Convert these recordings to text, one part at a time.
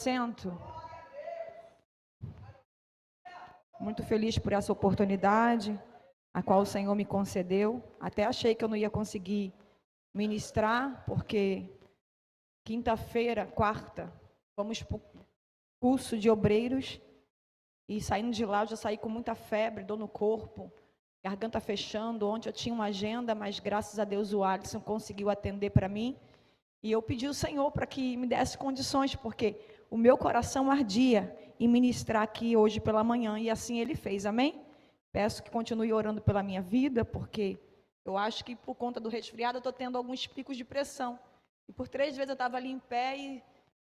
Assento. Muito feliz por essa oportunidade, a qual o Senhor me concedeu. Até achei que eu não ia conseguir ministrar, porque quinta-feira, quarta, vamos para o curso de obreiros, e saindo de lá eu já saí com muita febre, dor no corpo, garganta fechando. Ontem eu tinha uma agenda, mas graças a Deus o Alisson conseguiu atender para mim, e eu pedi ao Senhor para que me desse condições, porque o meu coração ardia em ministrar aqui hoje pela manhã, e assim Ele fez, amém? Peço que continue orando pela minha vida, porque eu acho que por conta do resfriado eu estou tendo alguns picos de pressão, e por 3 vezes eu estava ali em pé e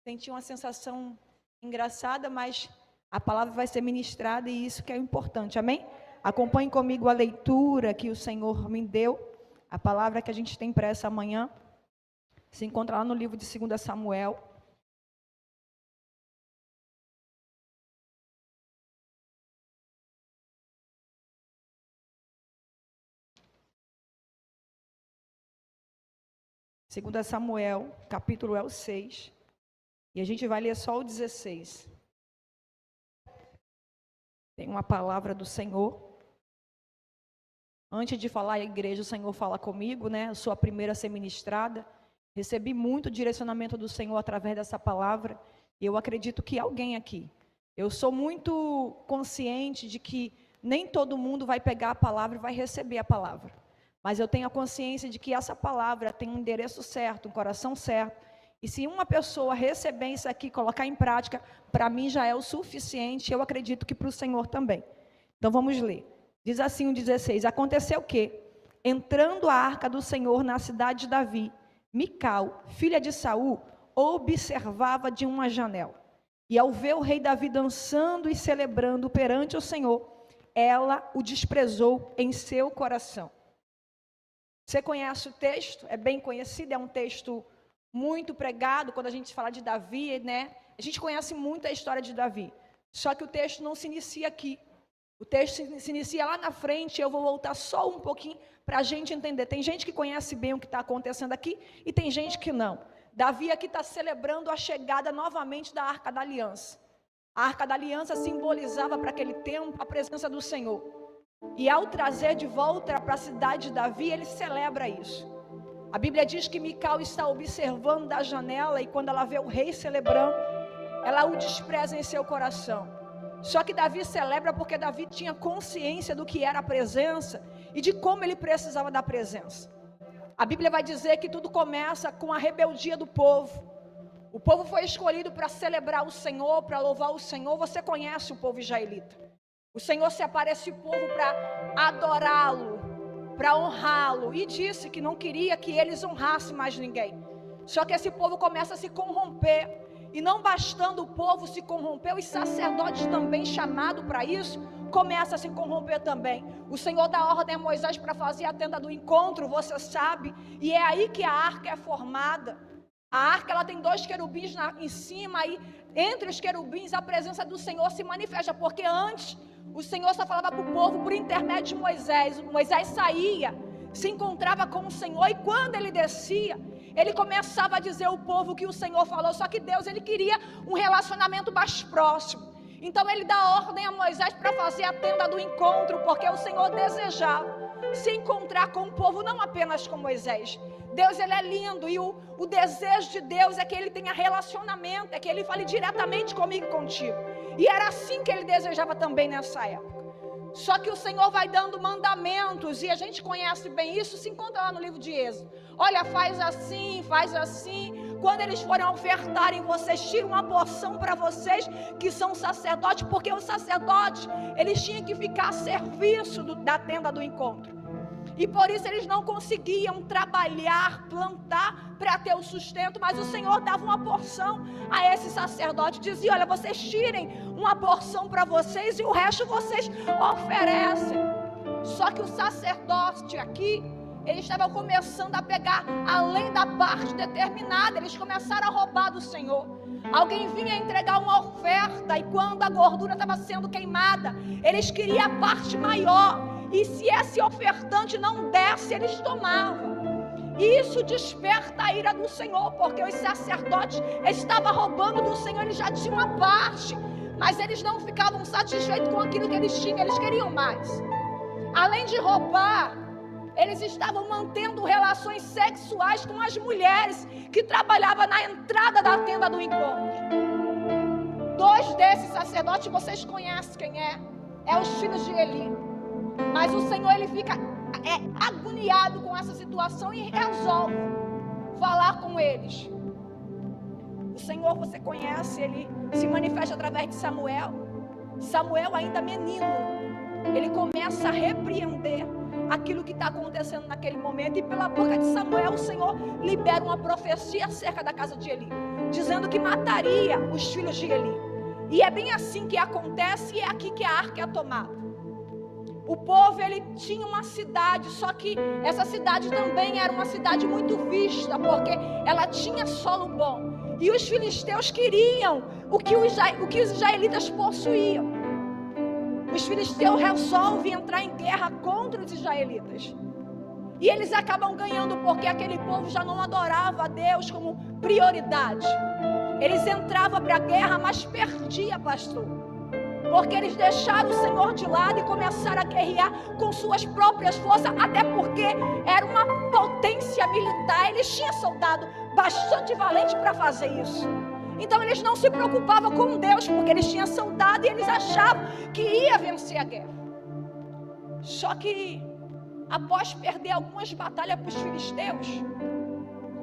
senti uma sensação engraçada, mas a palavra vai ser ministrada e isso que é importante, amém? Acompanhe comigo a leitura que o Senhor me deu, a palavra que a gente tem para essa manhã, se encontra lá no livro de 2 Samuel, capítulo é o 6, e a gente vai ler só o 16. Tem uma palavra do Senhor. Antes de falar à igreja, o Senhor fala comigo, né? Eu sou a primeira a ser ministrada. Recebi muito direcionamento do Senhor através dessa palavra, e eu acredito que alguém aqui. Eu sou muito consciente de que nem todo mundo vai pegar a palavra e vai receber a palavra. Mas eu tenho a consciência de que essa palavra tem um endereço certo, um coração certo. E se uma pessoa receber isso aqui, colocar em prática, para mim já é o suficiente. Eu acredito que para o Senhor também. Então vamos ler. Diz assim o 16. Aconteceu que, entrando a arca do Senhor na cidade de Davi, Mical, filha de Saul, observava de uma janela. E ao ver o rei Davi dançando e celebrando perante o Senhor, ela o desprezou em seu coração. Você conhece o texto? É bem conhecido, é um texto muito pregado quando a gente fala de Davi, né? A gente conhece muito a história de Davi, só que o texto não se inicia aqui. O texto se inicia lá na frente. Eu vou voltar só um pouquinho para a gente entender. Tem gente que conhece bem o que está acontecendo aqui e tem gente que não. Davi aqui está celebrando a chegada novamente da Arca da Aliança. A Arca da Aliança simbolizava para aquele tempo a presença do Senhor. E ao trazer de volta para a cidade de Davi, ele celebra isso. A Bíblia diz que Mical está observando da janela, e quando ela vê o rei celebrando, ela o despreza em seu coração. Só que Davi celebra porque Davi tinha consciência do que era a presença e de como ele precisava da presença. A Bíblia vai dizer que tudo começa com a rebeldia do povo. O povo foi escolhido para celebrar o Senhor, para louvar o Senhor. Você conhece o povo israelita. O Senhor separa esse povo para adorá-lo, para honrá-lo, e disse que não queria que eles honrassem mais ninguém. Só que esse povo começa a se corromper, e não bastando o povo se corromper, os sacerdotes também chamados para isso, começam a se corromper também. O Senhor dá ordem a Moisés para fazer a tenda do encontro, você sabe, e é aí que a arca é formada. A arca, ela tem 2 querubins em cima, e entre os querubins a presença do Senhor se manifesta, porque antes o Senhor só falava para o povo por intermédio de Moisés. Moisés saía, se encontrava com o Senhor, e quando ele descia, ele começava a dizer ao povo que o Senhor falou. Só que Deus, ele queria um relacionamento mais próximo. Então ele dá ordem a Moisés para fazer a tenda do encontro, porque o Senhor desejava se encontrar com o povo, não apenas com Moisés. Deus, ele é lindo, e o desejo de Deus é que ele tenha relacionamento, é que ele fale diretamente comigo e contigo. E era assim que ele desejava também nessa época. Só que o Senhor vai dando mandamentos, e a gente conhece bem isso, se encontra lá no livro de Êxodo. Olha, faz assim, faz assim. Quando eles forem ofertarem, vocês tiram uma porção para vocês que são sacerdotes, porque os sacerdotes, eles tinham que ficar a serviço da tenda do encontro. E por isso eles não conseguiam trabalhar, plantar para ter o sustento, mas o Senhor dava uma porção a esse sacerdote, dizia: olha, vocês tirem uma porção para vocês e o resto vocês oferecem. Só que o sacerdote aqui, eles estavam começando a pegar além da parte determinada, eles começaram a roubar do Senhor. Alguém vinha entregar uma oferta, e quando a gordura estava sendo queimada, eles queriam a parte maior, e se esse ofertante não desse, eles tomavam. E isso desperta a ira do Senhor, porque os sacerdotes estavam roubando do Senhor, eles já tinham uma parte, mas eles não ficavam satisfeitos com aquilo que eles tinham, eles queriam mais. Além de roubar, eles estavam mantendo relações sexuais com as mulheres que trabalhavam na entrada da tenda do encontro. 2 desses sacerdotes vocês conhecem quem é? É os filhos de Eli. Mas o Senhor, ele fica agoniado com essa situação e resolve falar com eles. O Senhor, você conhece, ele se manifesta através de Samuel. Samuel, ainda menino, ele começa a repreender aquilo que está acontecendo naquele momento, e pela boca de Samuel o Senhor libera uma profecia acerca da casa de Eli, dizendo que mataria os filhos de Eli. E é bem assim que acontece, e é aqui que a arca é tomada. O povo, ele tinha uma cidade, só que essa cidade também era uma cidade muito vista, porque ela tinha solo bom, e os filisteus queriam o que os israelitas possuíam. Os filisteus resolvem entrar em guerra contra os israelitas, e eles acabam ganhando, porque aquele povo já não adorava a Deus como prioridade. Eles entravam para a guerra, mas perdiam, pastor, porque eles deixaram o Senhor de lado e começaram a guerrear com suas próprias forças, até porque era uma potência militar, eles tinham soldado bastante valente para fazer isso. Então eles não se preocupavam com Deus, porque eles tinham soldado e eles achavam que ia vencer a guerra. Só que após perder algumas batalhas para os filisteus,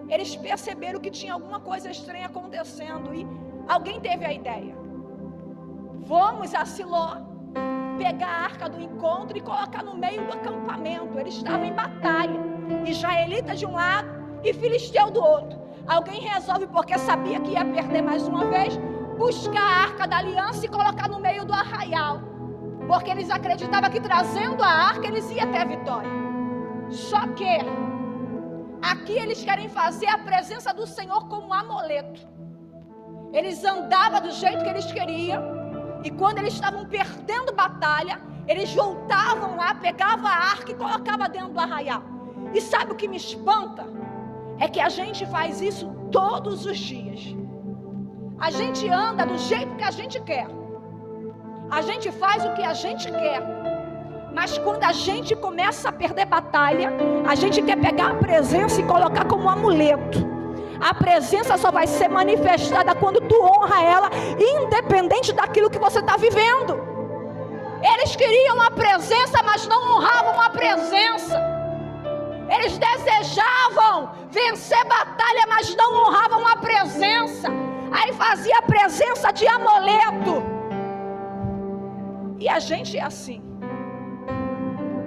eles perceberam que tinha alguma coisa estranha acontecendo, e alguém teve a ideia: vamos a Siló, pegar a arca do encontro e colocar no meio do acampamento. Eles estavam em batalha, israelita de um lado e filisteu do outro. Alguém resolve, porque sabia que ia perder mais uma vez, buscar a arca da aliança e colocar no meio do arraial, porque eles acreditavam que trazendo a arca eles iam ter a vitória. Só que aqui eles querem fazer a presença do Senhor como um amuleto. Eles andavam do jeito que eles queriam, e quando eles estavam perdendo batalha, eles voltavam lá, pegavam a arca e colocavam dentro do arraial. E sabe o que me espanta? É que a gente faz isso todos os dias. A gente anda do jeito que a gente quer, a gente faz o que a gente quer, mas quando a gente começa a perder batalha, a gente quer pegar a presença e colocar como um amuleto. A presença só vai ser manifestada quando tu honra ela, independente daquilo que você está vivendo. Eles queriam a presença, mas não honravam a presença. Eles desejavam vencer batalha, mas não honravam a presença. Aí fazia a presença de amuleto. E a gente é assim.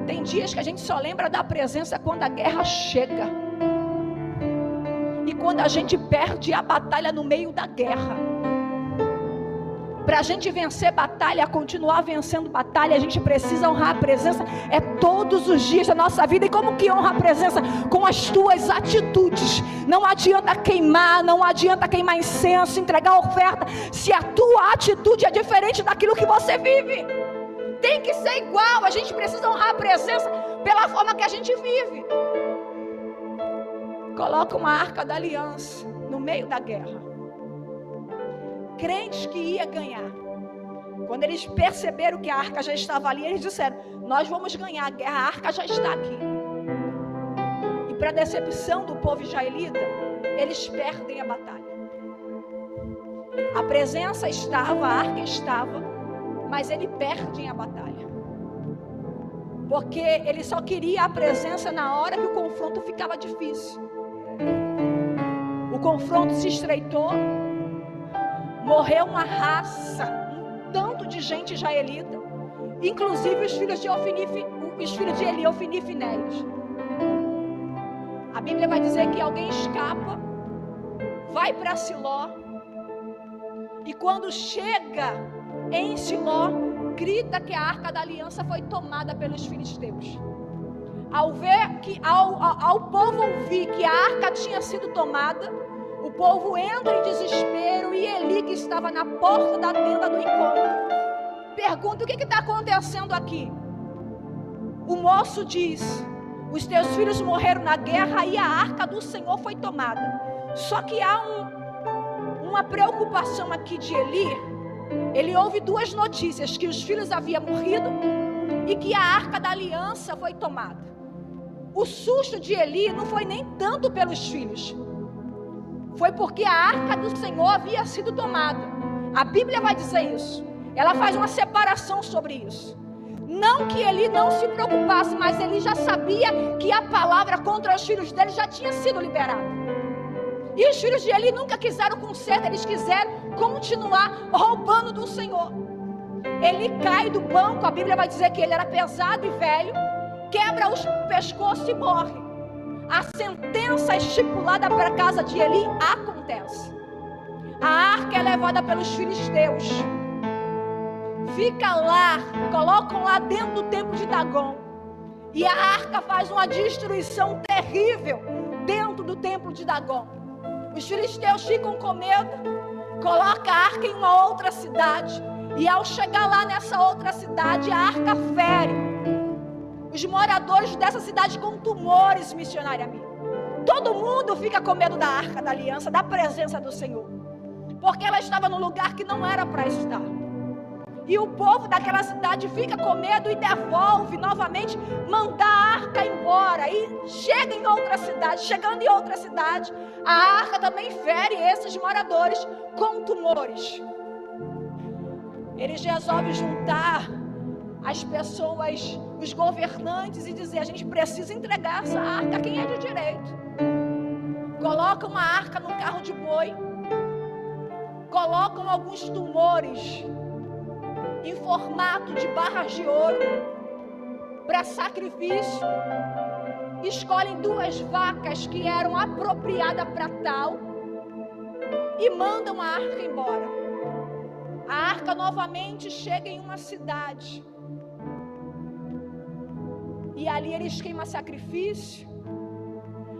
Tem dias que a gente só lembra da presença quando a guerra chega, e quando a gente perde a batalha no meio da guerra. Para a gente vencer batalha, continuar vencendo batalha, a gente precisa honrar a presença. É todos os dias da nossa vida. E como que honra a presença? Com as tuas atitudes. Não adianta queimar, não adianta queimar incenso, entregar oferta, se a tua atitude é diferente daquilo que você vive. Tem que ser igual. A gente precisa honrar a presença pela forma que a gente vive. Coloca uma arca da aliança no meio da guerra. Crentes que ia ganhar, quando eles perceberam que a arca já estava ali, eles disseram: nós vamos ganhar a guerra, a arca já está aqui. E para decepção do povo israelita, eles perdem a batalha. A presença estava, a arca estava, mas eles perdem a batalha, porque ele só queria a presença na hora que o confronto ficava difícil. O confronto se estreitou, morreu uma raça, um tanto de gente israelita, inclusive os filhos de Eli, Ofni e Finéias. A Bíblia vai dizer que alguém escapa, vai para Siló, e quando chega em Siló, grita que a arca da aliança foi tomada pelos filisteus. Ao povo ouvir que a arca tinha sido tomada, o povo entra em desespero, e Eli, que estava na porta da tenda do encontro, pergunta: o que está acontecendo aqui? O moço diz: os teus filhos morreram na guerra e a arca do Senhor foi tomada. Só que há uma preocupação aqui de Eli. Ele ouve duas notícias, que os filhos haviam morrido e que a arca da aliança foi tomada. O susto de Eli não foi nem tanto pelos filhos, foi porque a arca do Senhor havia sido tomada. A Bíblia vai dizer isso. Ela faz uma separação sobre isso. Não que Eli não se preocupasse, mas ele já sabia que a palavra contra os filhos dele já tinha sido liberada. E os filhos de Eli nunca quiseram conserto, eles quiseram continuar roubando do Senhor. Ele cai do banco, a Bíblia vai dizer que ele era pesado e velho, quebra o pescoço e morre. A sentença estipulada para a casa de Eli acontece. A arca é levada pelos filisteus, fica lá, colocam lá dentro do templo de Dagon, e a arca faz uma destruição terrível dentro do templo de Dagon. Os filisteus ficam com medo, colocam a arca em uma outra cidade, e ao chegar lá nessa outra cidade, a arca fere os moradores dessa cidade com tumores, missionária amiga. Todo mundo fica com medo da arca da aliança, da presença do Senhor, porque ela estava no lugar que não era para estar. E o povo daquela cidade fica com medo e devolve novamente, mandar a arca embora. E chega em outra cidade, chegando em outra cidade, a arca também fere esses moradores com tumores. Eles resolvem juntar as pessoas, os governantes, e dizer: a gente precisa entregar essa arca a quem é de direito. Colocam uma arca no carro de boi, colocam alguns tumores em formato de barras de ouro para sacrifício, escolhem 2 vacas que eram apropriadas para tal e mandam a arca embora. A arca novamente chega em uma cidade e ali eles queimam sacrifício.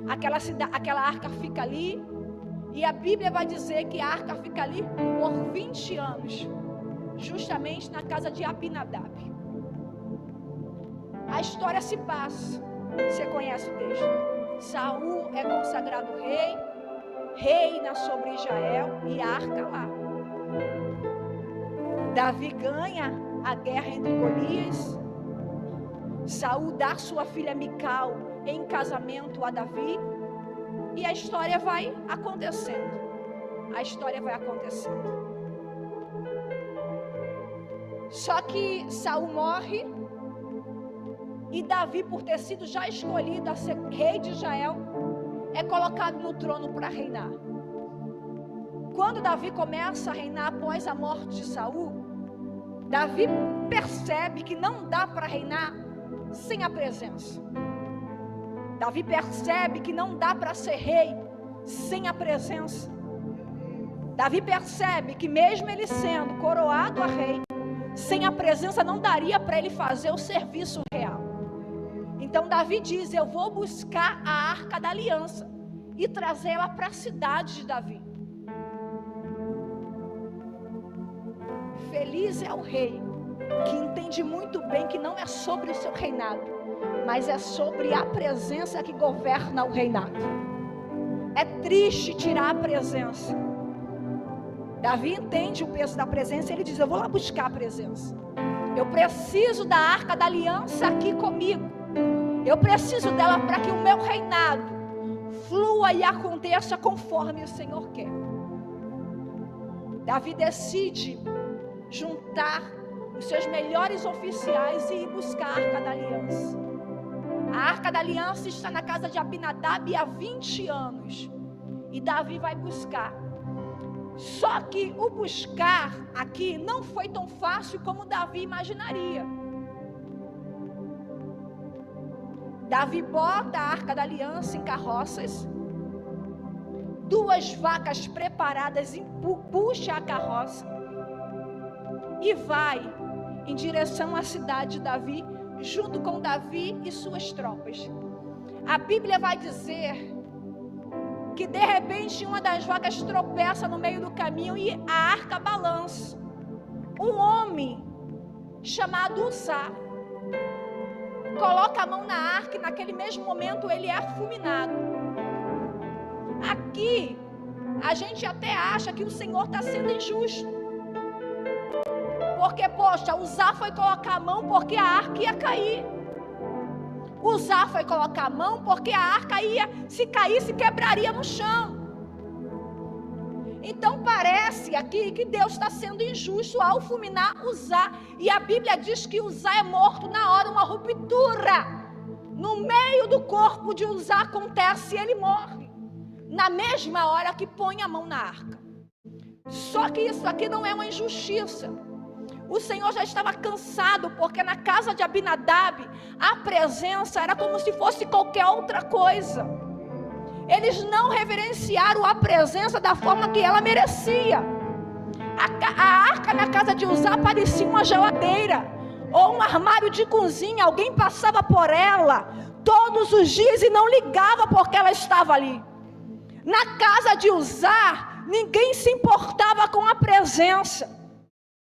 Aquela arca fica ali, e a Bíblia vai dizer que a arca fica ali por 20 anos, justamente na casa de Abinadab. A história se passa, você conhece o texto. Saul é consagrado rei, reina sobre Israel, e a arca lá. Davi ganha a guerra entre Golias. Saul dá sua filha Mical em casamento a Davi, e a história vai acontecendo. A história vai acontecendo. Só que Saul morre, e Davi, por ter sido já escolhido a ser rei de Israel, é colocado no trono para reinar. Quando Davi começa a reinar após a morte de Saul, Davi percebe que não dá para reinar sem a presença. Davi percebe que não dá para ser rei sem a presença. Davi percebe que mesmo ele sendo coroado a rei, sem a presença não daria para ele fazer o serviço real. Então Davi diz: eu vou buscar a arca da aliança e trazê-la para a cidade de Davi. Feliz é o rei que entende muito bem que não é sobre o seu reinado, mas é sobre a presença que governa o reinado. É triste tirar a presença. Davi entende o peso da presença, ele diz: eu vou lá buscar a presença. Eu preciso da arca da aliança aqui comigo. Eu preciso dela para que o meu reinado flua e aconteça conforme o Senhor quer. Davi decide juntar os seus melhores oficiais e ir buscar a arca da aliança. A arca da aliança está na casa de Abinadab há 20 anos. E Davi vai buscar. Só que o buscar aqui não foi tão fácil como Davi imaginaria. Davi bota a arca da aliança em carroças, 2 vacas preparadas puxa a carroça e vai em direção à cidade de Davi, junto com Davi e suas tropas. A Bíblia vai dizer que de repente uma das vacas tropeça no meio do caminho e a arca balança. Um homem chamado Uzá coloca a mão na arca e naquele mesmo momento ele é fulminado. Aqui, a gente até acha que o Senhor está sendo injusto. Porque, poxa, Uzá foi colocar a mão porque a arca ia cair. Uzá foi colocar a mão porque a arca ia, se caísse, quebraria no chão. Então parece aqui que Deus está sendo injusto ao fulminar Uzá. E a Bíblia diz que Uzá é morto na hora, uma ruptura. No meio do corpo de Uzá acontece e ele morre. Na mesma hora que põe a mão na arca. Só que isso aqui não é uma injustiça. O Senhor já estava cansado, porque na casa de Abinadab, a presença era como se fosse qualquer outra coisa. Eles não reverenciaram a presença da forma que ela merecia. A arca na casa de Uzá parecia uma geladeira, ou um armário de cozinha. Alguém passava por ela todos os dias e não ligava porque ela estava ali. Na casa de Uzá, ninguém se importava com a presença.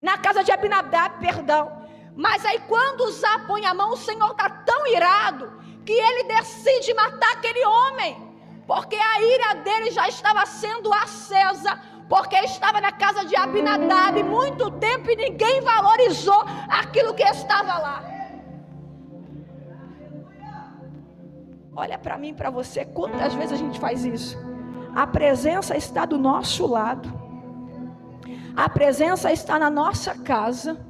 Na casa de Abinadab, perdão. Mas aí quando Uzá põe a mão, o Senhor está tão irado que ele decide matar aquele homem. Porque a ira dele já estava sendo acesa, porque estava na casa de Abinadab muito tempo e ninguém valorizou aquilo que estava lá. Olha para mim, para você, quantas vezes a gente faz isso? A presença está do nosso lado, a presença está na nossa casa,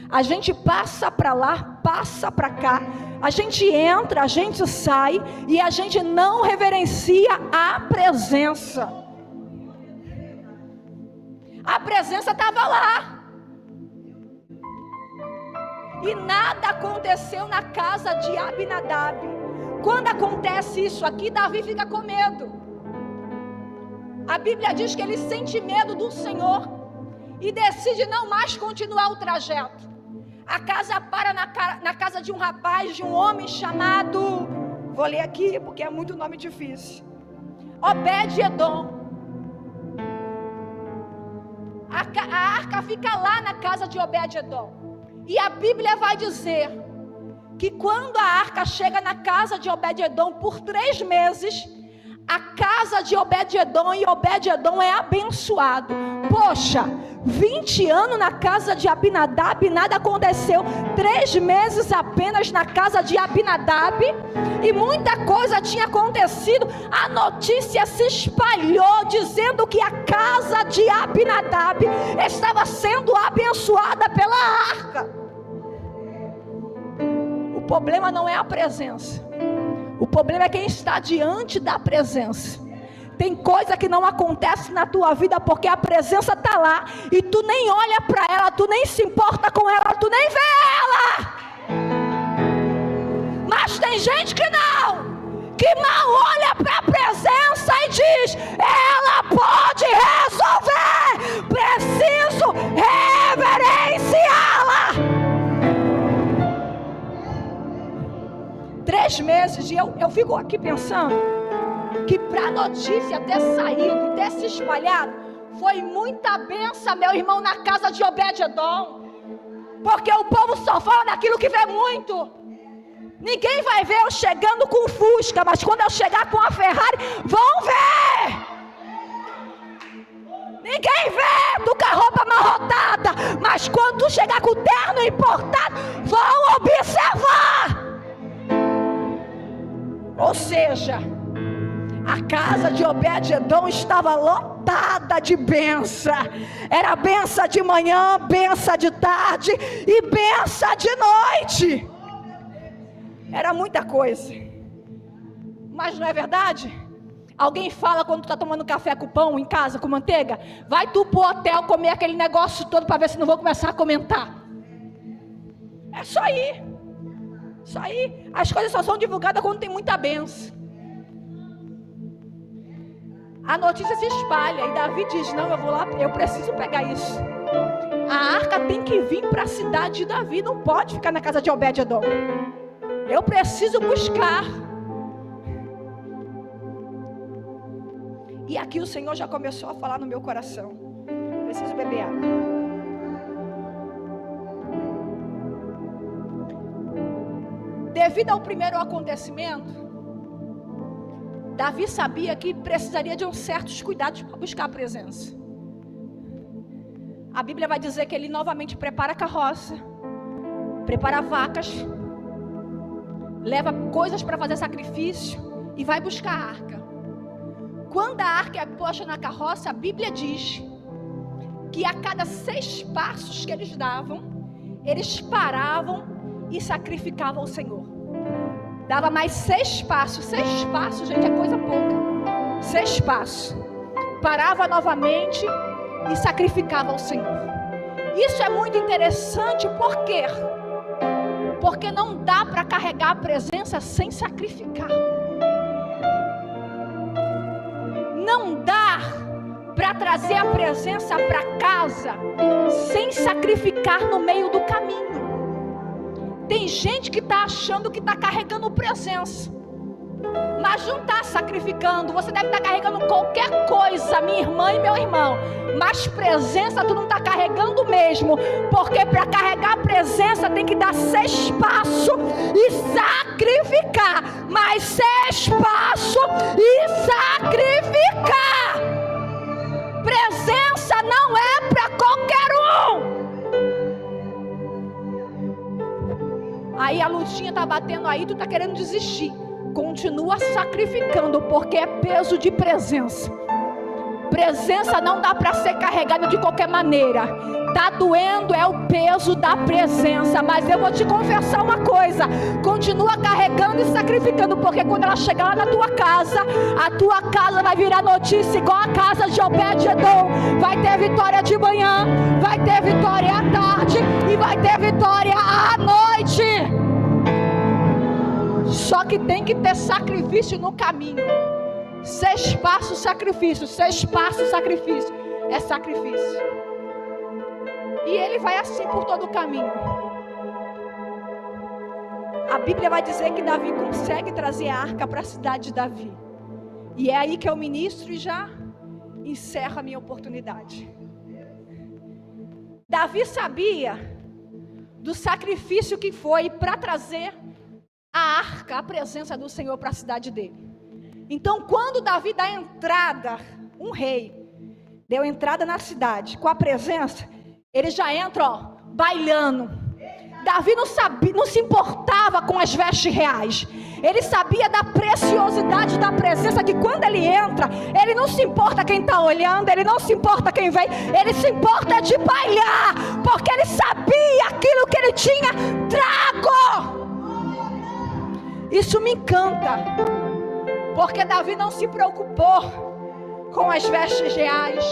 a gente passa para lá, passa para cá, a gente entra, a gente sai e a gente não reverencia a presença. A presença estava lá. E nada aconteceu na casa de Abinadab. Quando acontece isso aqui, Davi fica com medo. A Bíblia diz que ele sente medo do Senhor e decide não mais continuar o trajeto. A casa para na casa de um rapaz, de um homem chamado, vou ler aqui porque é muito nome difícil, Obed-edom. A arca fica lá na casa de Obed-edom. E a Bíblia vai dizer que quando a arca chega na casa de Obed-edom por 3 meses, a casa de Obed-edom e Obed-edom é abençoado. Poxa, 20 anos na casa de Abinadab e nada aconteceu. 3 meses apenas na casa de Abinadab e muita coisa tinha acontecido. A notícia se espalhou dizendo que a casa de Abinadab estava sendo abençoada pela arca. O problema não é a presença, o problema é quem está diante da presença. Tem coisa que não acontece na tua vida porque a presença está lá e tu nem olha para ela, tu nem se importa com ela, tu nem vê ela. Mas tem gente que não, que mal olha para a presença e diz: ela pode resolver, preciso reverenciá-la. 3 meses, e eu fico aqui pensando que para a notícia ter saído e ter se espalhado, foi muita bênção, meu irmão, na casa de Obed-edom. Porque o povo só fala daquilo que vê muito. Ninguém vai ver eu chegando com o Fusca, mas quando eu chegar com a Ferrari, vão ver. Ninguém vê tu com a roupa amarrotada, mas quando tu chegar com o terno importado, vão observar. Ou seja, a casa de Obed-edom estava lotada de bênção. Era bênção de manhã, bênção de tarde e bênção de noite. Era muita coisa. Mas não é verdade? Alguém fala quando tu está tomando café com pão em casa, com manteiga: vai tu pro hotel comer aquele negócio todo para ver se não vou começar a comentar. É só ir. Isso aí, as coisas só são divulgadas quando tem muita bênção. A notícia se espalha e Davi diz: não, eu vou lá, eu preciso pegar isso. A arca tem que vir para a cidade de Davi, não pode ficar na casa de Obed-edom. Eu preciso buscar. E aqui o Senhor já começou a falar no meu coração. Preciso beber água. Devido ao primeiro acontecimento, Davi sabia que precisaria de uns certos cuidados para buscar a presença. A Bíblia vai dizer que ele novamente prepara a carroça, prepara vacas, leva coisas para fazer sacrifício e vai buscar a arca. Quando a arca é posta na carroça, a Bíblia diz que a cada 6 passos que eles davam, eles paravam e sacrificavam ao Senhor. Dava mais 6 passos. 6 passos, gente, é coisa pouca. 6 passos. Parava novamente e sacrificava ao Senhor. Isso é muito interessante, por quê? Porque não dá para carregar a presença sem sacrificar. Não dá para trazer a presença para casa sem sacrificar no meio do caminho. Tem gente que está achando que está carregando presença, mas não está sacrificando. Você deve estar carregando qualquer coisa, minha irmã e meu irmão, mas presença tu não está carregando mesmo, porque para carregar a presença tem que dar 6 passos e sacrificar, mais 6 passos e sacrificar. Presença não é para qualquer um. Aí a lutinha está batendo aí, tu está querendo desistir. Continua sacrificando, porque é peso de presença. Presença não dá para ser carregada de qualquer maneira. Tá doendo, é o peso da presença. Mas eu vou te confessar uma coisa: continua carregando e sacrificando, porque quando ela chegar lá na tua casa, a tua casa vai virar notícia igual a casa de Obed-Edom. Vai ter vitória de manhã, vai ter vitória à tarde e vai ter vitória à noite. Só que tem que ter sacrifício no caminho. 6 passos sacrifício, 6 passos sacrifício. É sacrifício. E ele vai assim por todo o caminho. A Bíblia vai dizer que Davi consegue trazer a arca para a cidade de Davi. E é aí que eu ministro e já encerro a minha oportunidade. Davi sabia do sacrifício que foi para trazer a arca, a presença do Senhor para a cidade dele. Então, quando Davi dá entrada, um rei deu entrada na cidade com a presença, ele já entra, bailando. Davi não sabia, não se importava com as vestes reais. Ele sabia da preciosidade da presença, que quando ele entra, ele não se importa quem está olhando, ele não se importa quem vem, ele se importa de bailar, porque ele sabia aquilo que ele tinha trago. Isso me encanta, porque Davi não se preocupou com as vestes reais,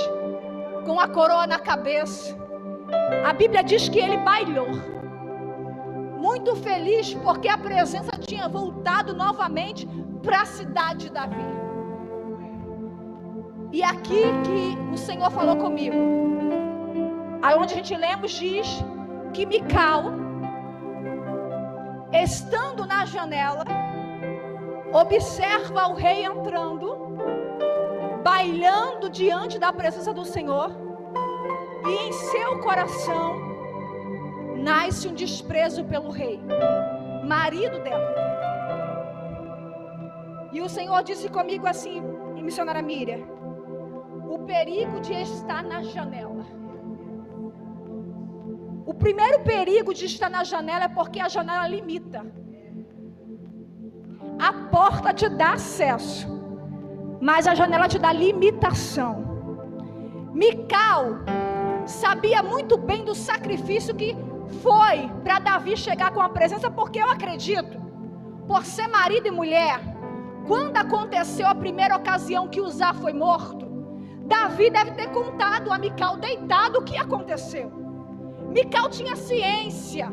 com a coroa na cabeça. A Bíblia diz que ele bailou, muito feliz, porque a presença tinha voltado novamente para a cidade de Davi. E aqui que o Senhor falou comigo, aonde a gente lemos, diz que Mical, estando na janela, observa o rei entrando, bailando diante da presença do Senhor, e em seu coração nasce um desprezo pelo rei, marido dela. E o Senhor disse comigo assim, missionária Miriam, o perigo de estar na janela. O primeiro perigo de estar na janela é porque a janela limita. A porta te dá acesso, mas a janela te dá limitação. Mical sabia muito bem do sacrifício que foi para Davi chegar com a presença, porque eu acredito, por ser marido e mulher, quando aconteceu a primeira ocasião que Uzá foi morto, Davi deve ter contado a Mical deitado o que aconteceu. Mical tinha ciência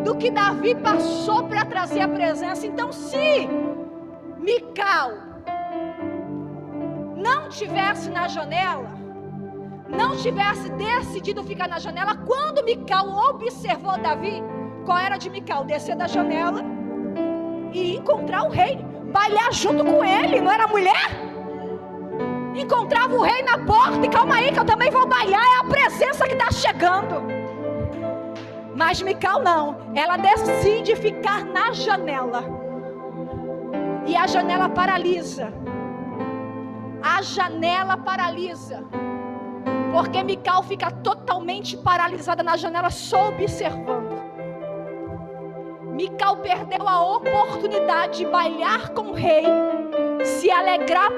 do que Davi passou para trazer a presença. Então, se Mical não tivesse na janela, não tivesse decidido ficar na janela, quando Mical observou Davi, qual era de Mical? Descer da janela e encontrar o rei, bailar junto com ele, não era mulher? Encontrava o rei na porta e calma aí que eu também vou bailar, é a presença que está chegando. Mas Mical não, ela decide ficar na janela. E a janela paralisa. A janela paralisa. Porque Mical fica totalmente paralisada na janela, só observando. Mical perdeu a oportunidade de bailar com o rei, se alegrar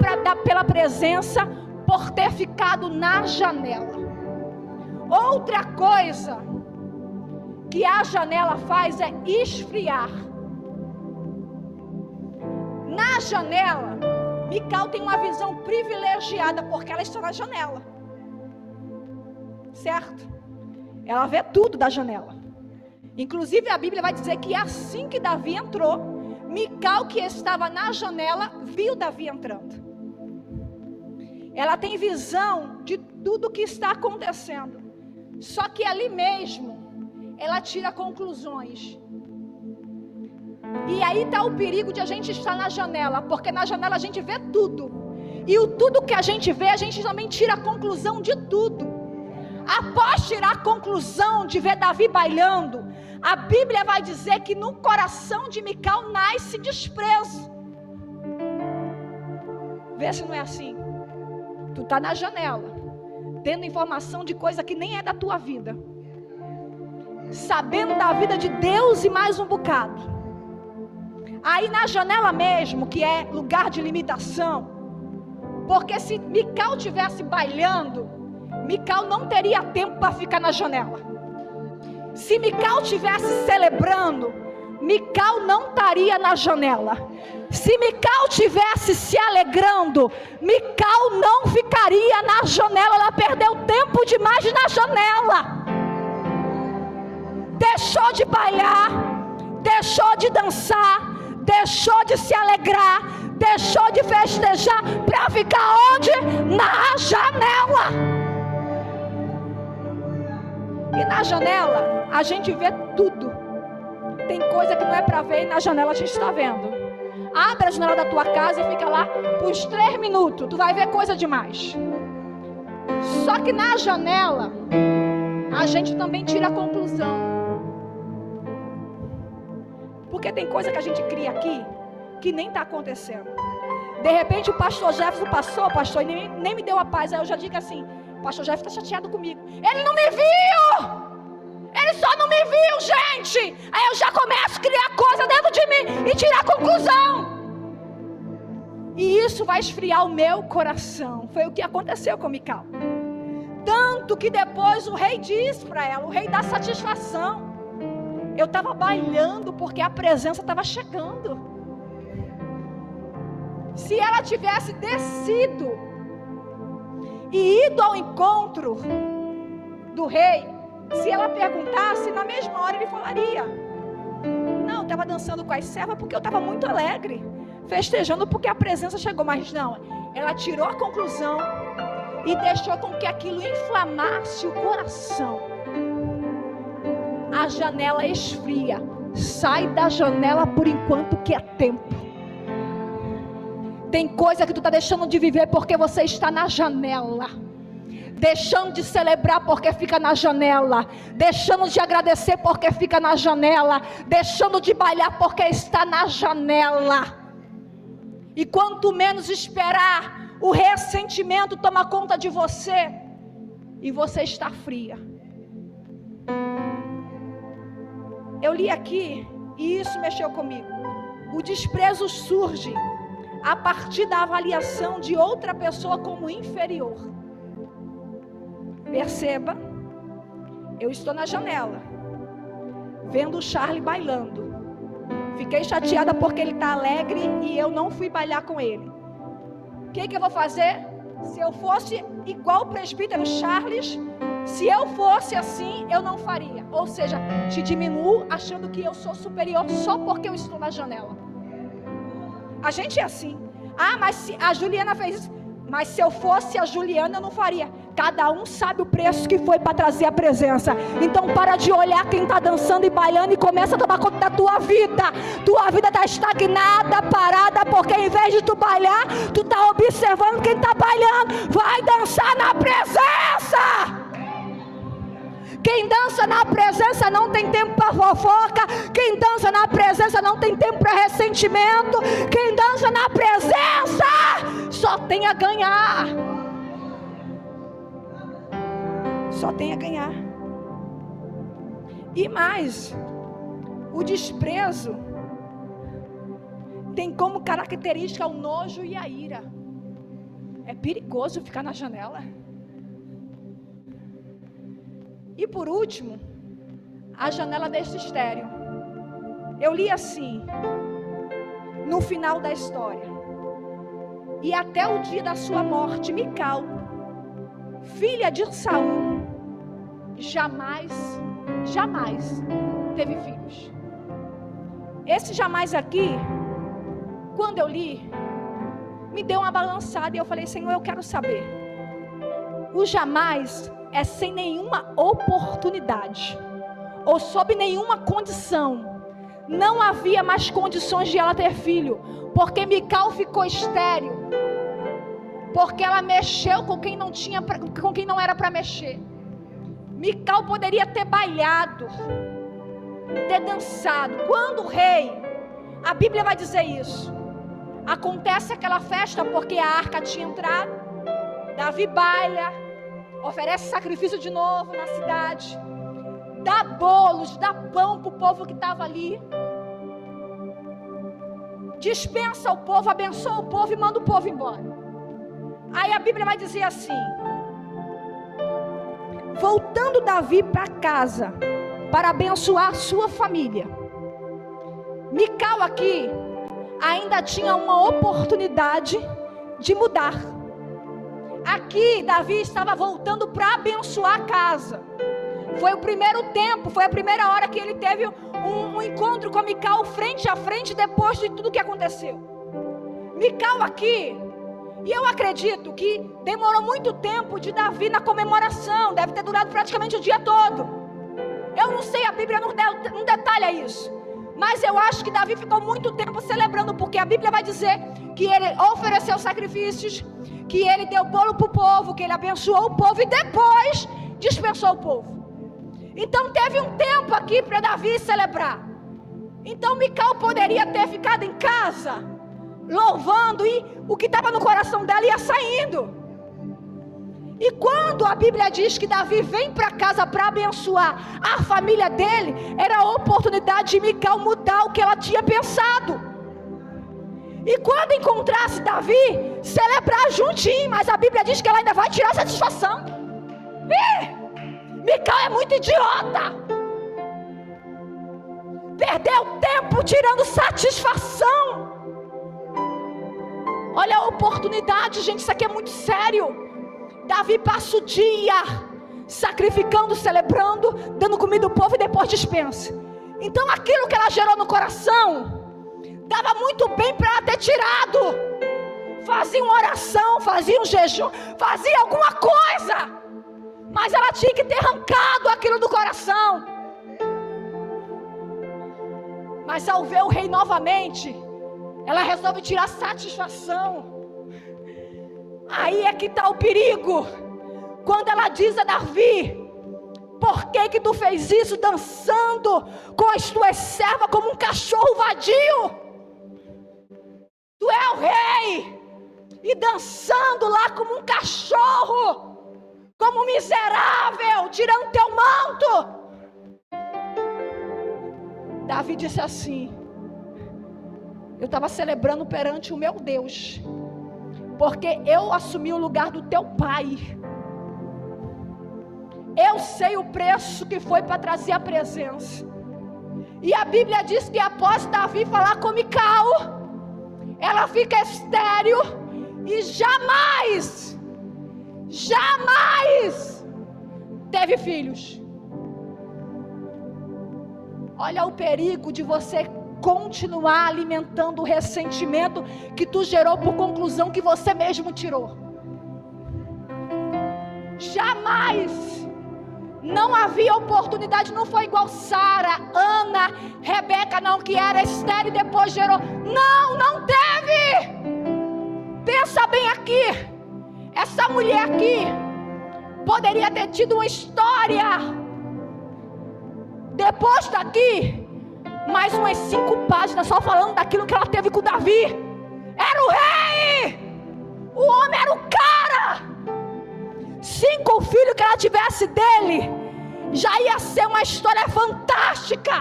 pela presença, por ter ficado na janela. Outra coisa que a janela faz é esfriar. Na janela, Mical tem uma visão privilegiada, porque ela está na janela. Certo? Ela vê tudo da janela. Inclusive a Bíblia vai dizer que assim que Davi entrou, Mical, que estava na janela, viu Davi entrando. Ela tem visão de tudo que está acontecendo. Só que ali mesmo, ela tira conclusões. E aí está o perigo de a gente estar na janela, porque na janela a gente vê tudo. E o tudo que a gente vê, a gente também tira a conclusão de tudo. Após tirar a conclusão de ver Davi bailando, a Bíblia vai dizer que no coração de Mical nasce desprezo. Vê se não é assim. Tu está na janela, tendo informação de coisa que nem é da tua vida, sabendo da vida de Deus e mais um bocado. Aí na janela mesmo, que é lugar de limitação, porque se Mical tivesse bailando, Mical não teria tempo para ficar na janela. Se Mical estivesse celebrando, Mical não estaria na janela. Se Mical estivesse se alegrando, Mical não ficaria na janela. Ela perdeu tempo demais na janela. Deixou de bailar, deixou de dançar, deixou de se alegrar, deixou de festejar para ficar onde? Na janela. E na janela a gente vê tudo. Tem coisa que não é para ver e na janela a gente está vendo. Abre a janela da tua casa e fica lá por uns 3 minutos. Tu vai ver coisa demais. Só que na janela a gente também tira a conclusão. Porque tem coisa que a gente cria aqui que nem está acontecendo. De repente o pastor Jefferson passou, pastor, e nem me deu a paz. Aí eu já digo assim: o pastor Jefferson está chateado comigo. Ele não me viu! Ele só não me viu, gente! Aí eu já começo a criar coisa dentro de mim e tirar conclusão. E isso vai esfriar o meu coração. Foi o que aconteceu com Mical. Tanto que depois o rei disse para ela, o rei dá satisfação: eu estava bailando porque a presença estava chegando. Se ela tivesse descido e ido ao encontro do rei, se ela perguntasse, na mesma hora ele falaria: não, eu estava dançando com as servas porque eu estava muito alegre, festejando porque a presença chegou. Mas não, ela tirou a conclusão e deixou com que aquilo inflamasse o coração. A janela esfria. Sai da janela por enquanto que é tempo. Tem coisa que tu está deixando de viver porque você está na janela. Deixando de celebrar porque fica na janela. Deixando de agradecer porque fica na janela. Deixando de bailar porque está na janela. E quanto menos esperar, o ressentimento toma conta de você. E você está fria. Eu li aqui e isso mexeu comigo. O desprezo surge a partir da avaliação de outra pessoa como inferior. Perceba, eu estou na janela, vendo o Charlie bailando. Fiquei chateada porque ele está alegre e eu não fui bailar com ele. O que eu vou fazer? Se eu fosse igual o presbítero Charles, se eu fosse assim, eu não faria. Ou seja, te diminuo achando que eu sou superior só porque eu estou na janela. A gente é assim. Ah, mas se a Juliana fez isso. Mas se eu fosse a Juliana, eu não faria. Cada um sabe o preço que foi para trazer a presença. Então para de olhar quem está dançando e bailando e começa a tomar conta da tua vida. Tua vida está estagnada, parada, porque em vez de tu bailar, tu está observando quem está bailando. Vai dançar na presença. Quem dança na presença não tem tempo para fofoca. Quem dança na presença não tem tempo para ressentimento. Quem dança na presença só tem a ganhar. Só tem a ganhar. E mais, o desprezo tem como característica o nojo e a ira. É perigoso ficar na janela. E por último, a janela deste estéreo. Eu li assim, no final da história: e até o dia da sua morte, Mical, filha de Saul, jamais teve filhos. Esse jamais aqui, quando eu li, me deu uma balançada e eu falei: Senhor, eu quero saber. O jamais é sem nenhuma oportunidade ou sob nenhuma condição. Não havia mais condições de ela ter filho, porque Mical ficou estéril, porque ela mexeu com quem não era para mexer. Mical poderia ter bailado, ter dançado. Quando o rei, a Bíblia vai dizer isso, acontece aquela festa porque a arca tinha entrado, Davi baila, oferece sacrifício de novo na cidade, dá bolos, dá pão para o povo que estava ali, dispensa o povo, abençoa o povo e manda o povo embora. Aí a Bíblia vai dizer assim: voltando Davi para casa para abençoar sua família, Mical aqui ainda tinha uma oportunidade de mudar. Aqui Davi estava voltando para abençoar a casa. Foi o primeiro tempo, foi a primeira hora que ele teve um encontro com Mical frente a frente, depois de tudo que aconteceu. Mical aqui, e eu acredito que demorou muito tempo de Davi na comemoração, deve ter durado praticamente o dia todo. Eu não sei, a Bíblia não detalha isso, mas eu acho que Davi ficou muito tempo celebrando, porque a Bíblia vai dizer que ele ofereceu sacrifícios, que ele deu bolo para o povo, que ele abençoou o povo e depois dispensou o povo. Então teve um tempo aqui para Davi celebrar. Então Mical poderia ter ficado em casa louvando, e o que estava no coração dela ia saindo. E quando a Bíblia diz que Davi vem para casa para abençoar a família dele, era a oportunidade de Mical mudar o que ela tinha pensado. E quando encontrasse Davi, celebrar juntinho, mas a Bíblia diz que ela ainda vai tirar satisfação. Mical é muito idiota. Perdeu tempo tirando satisfação. Olha a oportunidade, gente, isso aqui é muito sério. Davi passa o dia sacrificando, celebrando, dando comida ao povo e depois dispensa. Então aquilo que ela gerou no coração dava muito bem para ela ter tirado. Fazia uma oração, fazia um jejum, fazia alguma coisa, mas ela tinha que ter arrancado aquilo do coração. Mas ao ver o rei novamente, ela resolve tirar satisfação. Aí é que está o perigo. Quando ela diz a Davi: por que tu fez isso dançando com as tuas servas como um cachorro vadio? Tu é o rei, e dançando lá como um cachorro, como um miserável, tirando teu manto. Davi disse assim: eu estava celebrando perante o meu Deus, porque eu assumi o lugar do teu pai. Eu sei o preço que foi para trazer a presença. E a Bíblia diz que após Davi falar com Mical, ela fica estéril e jamais teve filhos. Olha o perigo de você continuar alimentando o ressentimento que tu gerou por conclusão que você mesmo tirou. Jamais. Não havia oportunidade, não foi igual Sara, Ana, Rebeca, não, que era estéril e depois gerou. Não teve. Pensa bem aqui. Essa mulher aqui poderia ter tido uma história Depois daqui, mais umas 5 páginas só falando daquilo que ela teve com Davi. Era o rei, o homem era o cara. 5 filhos que ela tivesse dele, já ia ser uma história fantástica.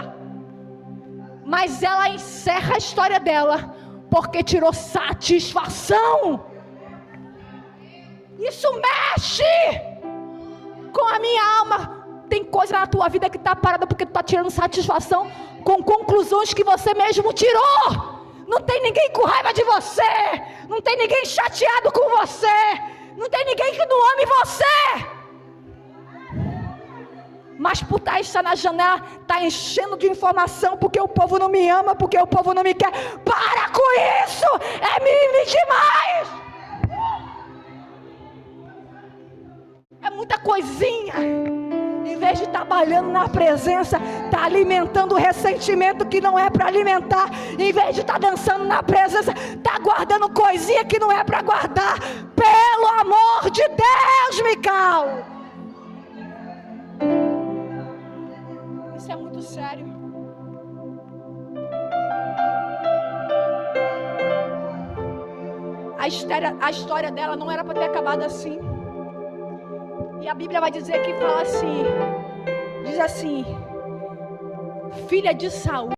Mas ela encerra a história dela porque tirou satisfação. Isso mexe com a minha alma. Tem coisa na tua vida que está parada porque tu está tirando satisfação com conclusões que você mesmo tirou. Não tem ninguém com raiva de você, não tem ninguém chateado com você, não tem ninguém que não ame você. Mas por estar na janela, está enchendo de informação, porque o povo não me ama, porque o povo não me quer. Para com isso, é mimimi demais. É muita coisinha. Em vez de estar trabalhando na presença, está alimentando o ressentimento que não é para alimentar. Em vez de estar dançando na presença, está guardando coisinha que não é para guardar. Pelo amor de Deus, Mical. Isso é muito sério. A história dela não era para ter acabado assim. E a Bíblia vai dizer que fala assim, diz assim: filha de Saul.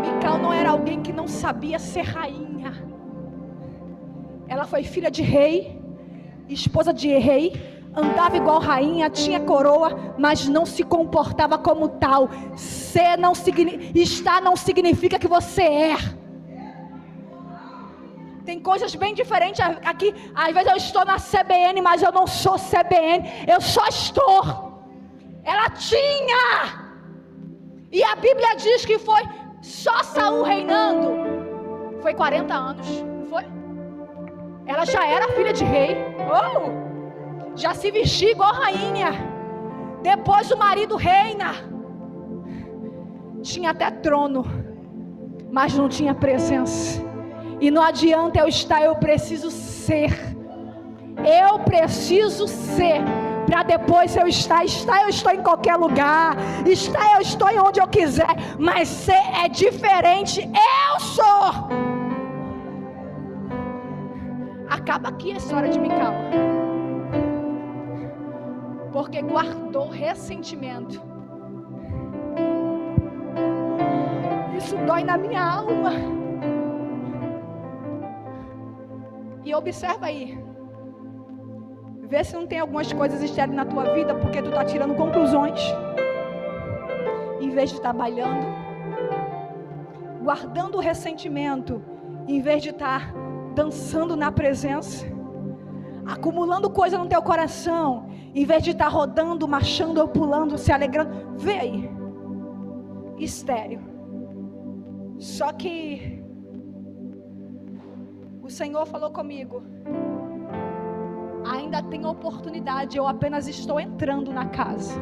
Mical não era alguém que não sabia ser rainha. Ela foi filha de rei, esposa de rei, andava igual rainha, tinha coroa, mas não se comportava como tal. Estar não significa que você é. Tem coisas bem diferentes aqui. Às vezes eu estou na CBN, mas eu não sou CBN, eu só estou. Ela tinha. E a Bíblia diz que foi só Saul reinando. Foi 40 anos, foi? Ela já era filha de rei. Já se vestia igual rainha. Depois o marido reina. Tinha até trono, mas não tinha presença. E não adianta eu estar, eu preciso ser. Eu preciso ser. Para depois eu estar eu estou em qualquer lugar. Eu estou onde eu quiser. Mas ser é diferente. Eu sou. Acaba aqui a história de Mical. Porque guardou ressentimento. Isso dói na minha alma. E observa aí. Vê se não tem algumas coisas externas na tua vida, porque tu está tirando conclusões. Em vez de estar trabalhando, guardando o ressentimento, em vez de estar dançando na presença, acumulando coisa no teu coração, em vez de estar rodando, marchando ou pulando, se alegrando. Vê aí. Estéril. Só que o Senhor falou comigo: ainda tem oportunidade, eu apenas estou entrando na casa.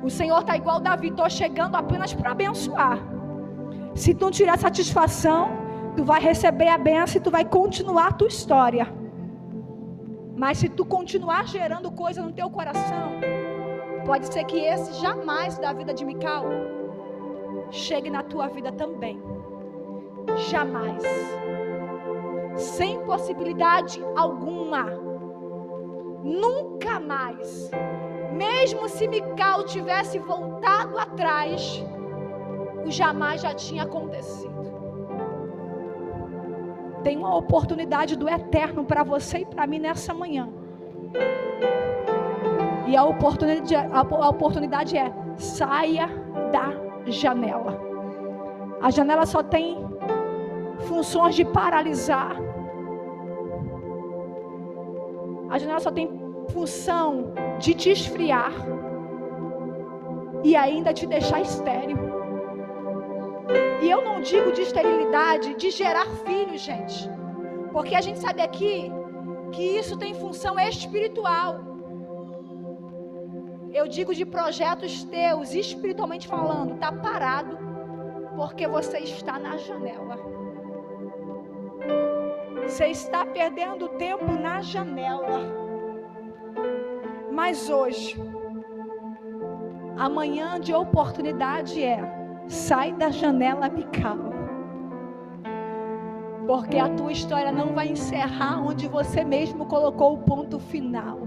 O Senhor está igual Davi, estou chegando apenas para abençoar. Se tu não tirar satisfação, tu vai receber a bênção e tu vai continuar a tua história. Mas se tu continuar gerando coisa no teu coração, pode ser que esse jamais da vida de Mical chegue na tua vida também. Jamais. Sem possibilidade alguma. Nunca mais. Mesmo se Mical tivesse voltado atrás, o jamais já tinha acontecido. Tem uma oportunidade do eterno para você e para mim nessa manhã. E a oportunidade é: saia da janela. A janela só tem funções de paralisar. A janela só tem função de te esfriar e ainda te deixar estéril. E eu não digo de esterilidade, de gerar filhos, gente, porque a gente sabe aqui que isso tem função espiritual. Eu digo de projetos teus, espiritualmente falando, está parado porque você está na janela. Você está perdendo tempo na janela. Mas hoje, amanhã de oportunidade sai da janela, Mical. Porque a tua história não vai encerrar onde você mesmo colocou o ponto final.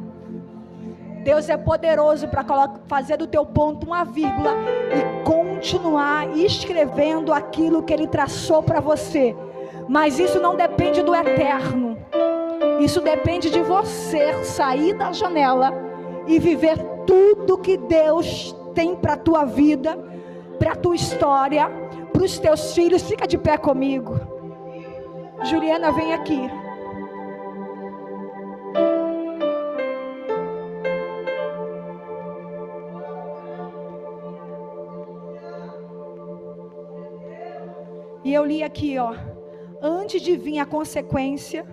Deus é poderoso para fazer do teu ponto uma vírgula e continuar escrevendo aquilo que Ele traçou para você. Mas isso não depende do eterno. Isso depende de você sair da janela e viver tudo que Deus tem para a tua vida, para a tua história, para os teus filhos. Fica de pé comigo. Juliana, vem aqui. E eu li aqui, antes de vir a consequência,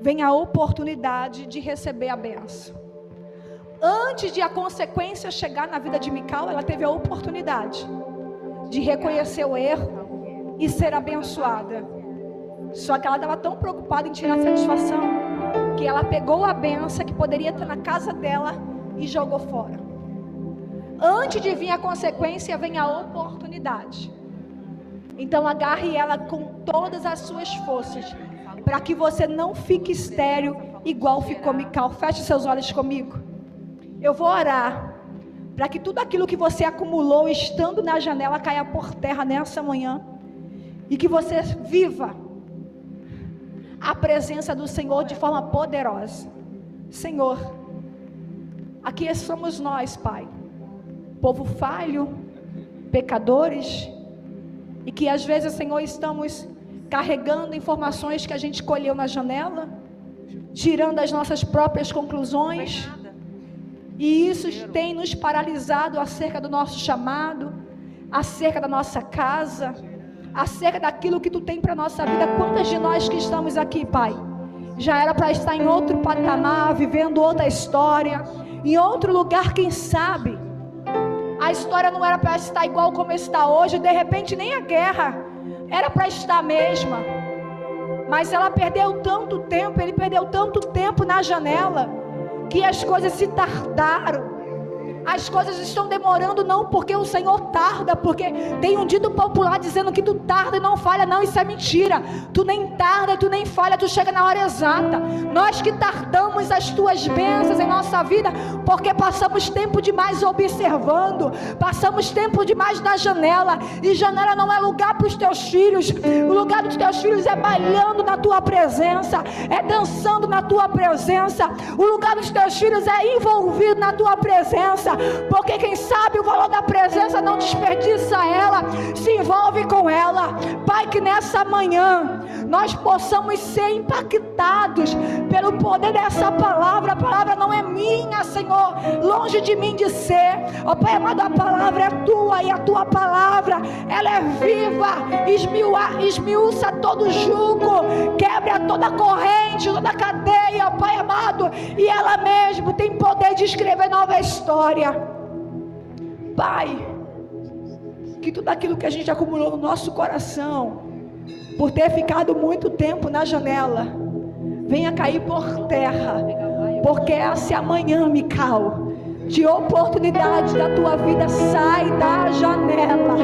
vem a oportunidade de receber a bênção. Antes de a consequência chegar na vida de Mical, ela teve a oportunidade de reconhecer o erro e ser abençoada. Só que ela estava tão preocupada em tirar satisfação, que ela pegou a bênção que poderia estar na casa dela e jogou fora. Antes de vir a consequência, vem a oportunidade. Então agarre ela com todas as suas forças, para que você não fique estéril igual ficou Mical. Feche seus olhos comigo. Eu vou orar para que tudo aquilo que você acumulou estando na janela caia por terra nessa manhã, e que você viva a presença do Senhor de forma poderosa. Senhor, aqui somos nós, Pai, povo falho, pecadores, e que às vezes, Senhor, estamos carregando informações que a gente colheu na janela, tirando as nossas próprias conclusões, e isso tem nos paralisado acerca do nosso chamado, acerca da nossa casa, acerca daquilo que Tu tem para a nossa vida. Quantas de nós que estamos aqui, Pai, já era para estar em outro patamar, vivendo outra história, em outro lugar, quem sabe? A história não era para estar igual como está hoje. De repente nem a guerra era para estar a mesma, mas ela perdeu tanto tempo, ele perdeu tanto tempo na janela, que as coisas se tardaram. As coisas estão demorando não porque o Senhor tarda, porque tem um dito popular dizendo que tu tarda e não falha. Não, isso é mentira. Tu nem tarda, tu nem falha, tu chega na hora exata. Nós que tardamos as tuas bênçãos em nossa vida, porque passamos tempo demais observando, passamos tempo demais na janela, e janela não é lugar para os teus filhos. O lugar dos teus filhos é bailando na tua presença, é dançando na tua presença. O lugar dos teus filhos é envolvido na tua presença, porque quem sabe o valor da presença não desperdiça ela, se envolve com ela. Pai, que nessa manhã nós possamos ser impactados pelo poder dessa palavra. A palavra não é minha, Senhor, longe de mim de ser. Ó Pai amado, a palavra é Tua, e a Tua palavra, ela é viva, esmiuça todo jugo, quebra toda corrente, toda cadeia, ó Pai amado, e ela mesmo tem poder de escrever nova história. Pai, que tudo aquilo que a gente acumulou no nosso coração, por ter ficado muito tempo na janela, venha cair por terra, porque essa é a manhã, Mical, de oportunidade da tua vida. Sai da janela,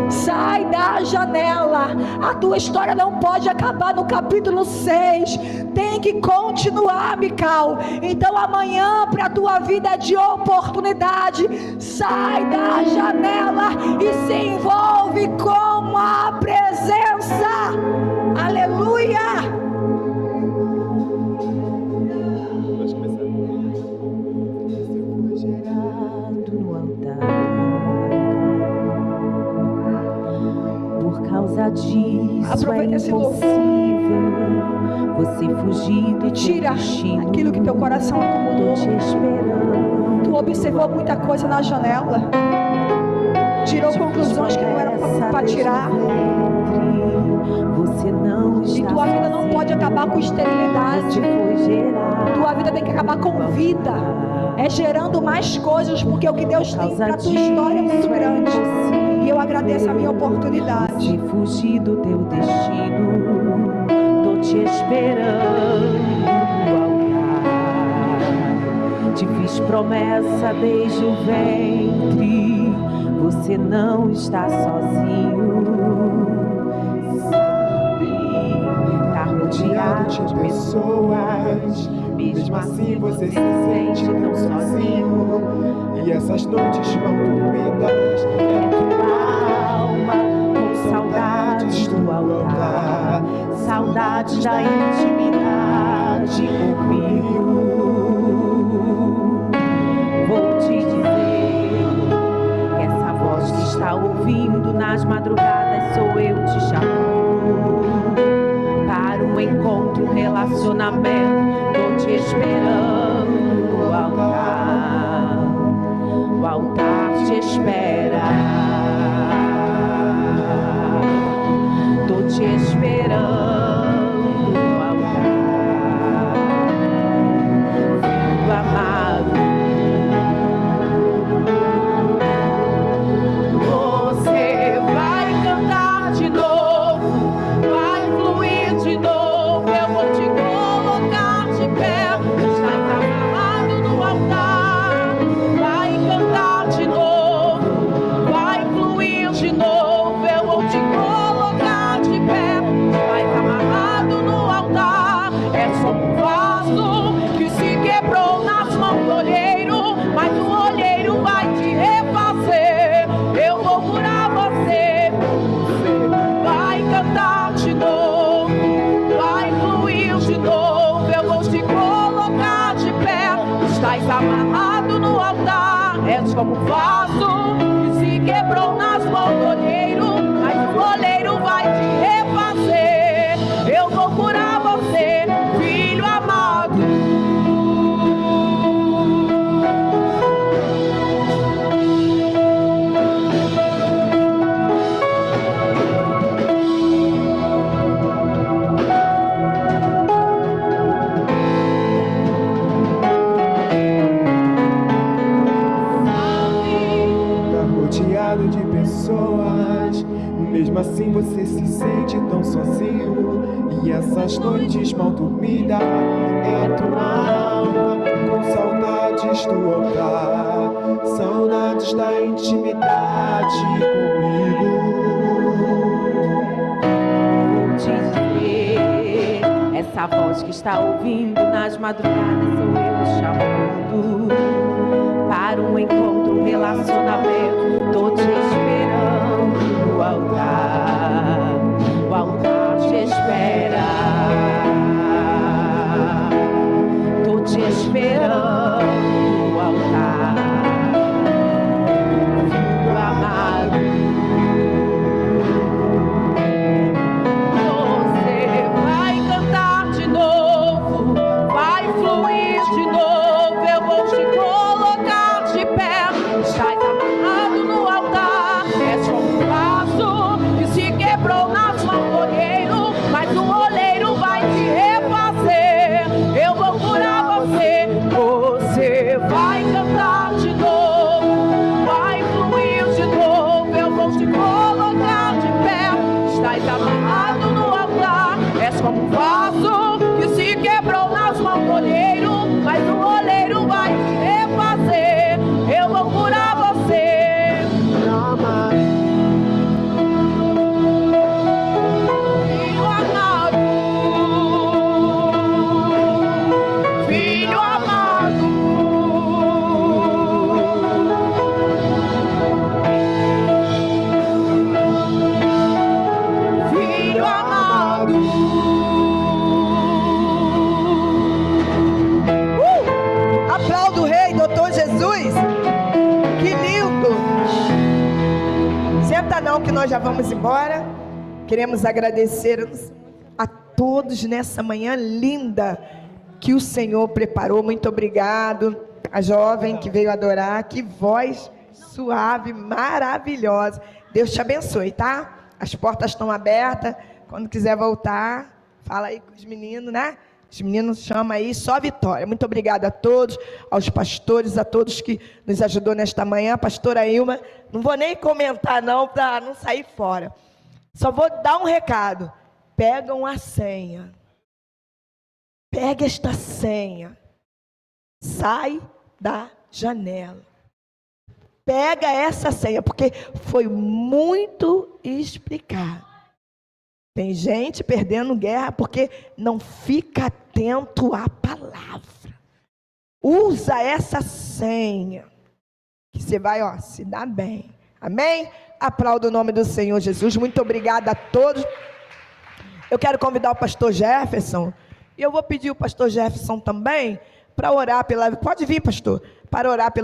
sai da janela. A tua história não pode acabar no capítulo 6, tem que continuar, Mical. Então amanhã para a tua vida é de oportunidade. Sai da janela e se envolve com a presença. Aleluia. Disso aproveita esse louvor, você fugir do e tira destino, aquilo que teu coração acumulou. te esperando. Tu observou muita coisa na janela, tirou conclusões que não eram para tirar, Você não está e tua vida não pode acabar com esterilidade. Tua vida tem que acabar com vida, é gerando mais coisas, porque o que Deus tem para tua história é muito grande. E eu agradeço a minha oportunidade. Se fugir do teu destino, tô te esperando no altar. te fiz promessa desde o ventre, você não está sozinho. Sabe, tá rodeado de pessoas, mesmo assim você se sente tão sozinho. E essas noites mal dormidas é tua alma com saudades do altar, saudades da intimidade comigo. Vou te dizer que essa voz que está ouvindo nas madrugadas sou eu te chamando para um encontro, relacionamento. Tô te esperando no altar, o altar te espera. Tô te esperando no altar, filho amado. Você vai cantar de novo, vai fluir de novo. Eu vou te colocar de pé, estás amarrado no altar. Vai cantar de novo, vai fluir de novo. Eu vou te colocar de pé, estás amarrado no altar. É só um vaso que se quebrou nas mãos do olheiro, mas o olheiro vai te refazer. Eu vou curar você. Você vai cantar de novo, vai fluir de novo. Eu vou te colocar de pé, estás amarrado no altar. És como um vaso que se quebrou nas mãos do olheiro, mas o olheiro vai te refazer. Eu vou curar você, filho amado. Tá rodeado de pessoas, mesmo assim você se sente tão sozinho. E essas noites mal dormidas é a tua alma com saudades do altar, saudades da intimidade comigo. Vou te dizer, essa voz que está ouvindo nas madrugadas sou eu te chamando para um encontro, relacionamento. Tô te esperando no altar, o altar te espera. Tô te esperando no altar, filho amado. Você vai cantar de novo, vai fluir de novo. Eu vou te colocar de pé, estás amarrado no altar. É só um vaso que se quebrou nas mãos do olheiro, mas o olheiro vai te refazer. Eu vou curar você. Você vai cantar de novo, vai fluir de novo. Eu vou te colocar de pé, estás amarrado no altar. És como um vaso que se quebrou nas mãos do olheiro, mas o olheiro vai te refazer. Eu vou curar você. Filho amado, filho amado. Filho amado. Aplauda o Rei, Doutor Jesus. Que lindo. Senta não, que nós já vamos embora. Queremos agradecer a todos nessa manhã linda que o Senhor preparou. Muito obrigado. A jovem que veio adorar. Que voz suave, maravilhosa. Deus te abençoe, tá? As portas estão abertas. Quando quiser voltar, fala aí com os meninos, né? Os meninos chamam aí, só vitória. Muito obrigada a todos, aos pastores, a todos que nos ajudou nesta manhã. Pastora Ilma, não vou nem comentar não, para não sair fora. Só vou dar um recado. Pegam a senha. Pega esta senha. Sai da janela. Pega essa senha, porque foi muito explicado. Tem gente perdendo guerra porque não fica atento à palavra. Usa essa senha, que você vai, se dar bem. Amém? Aplauda o nome do Senhor Jesus. Muito obrigada a todos. Eu quero convidar o pastor Jefferson. E eu vou pedir o pastor Jefferson também para orar pela... Pode vir, pastor, para orar pela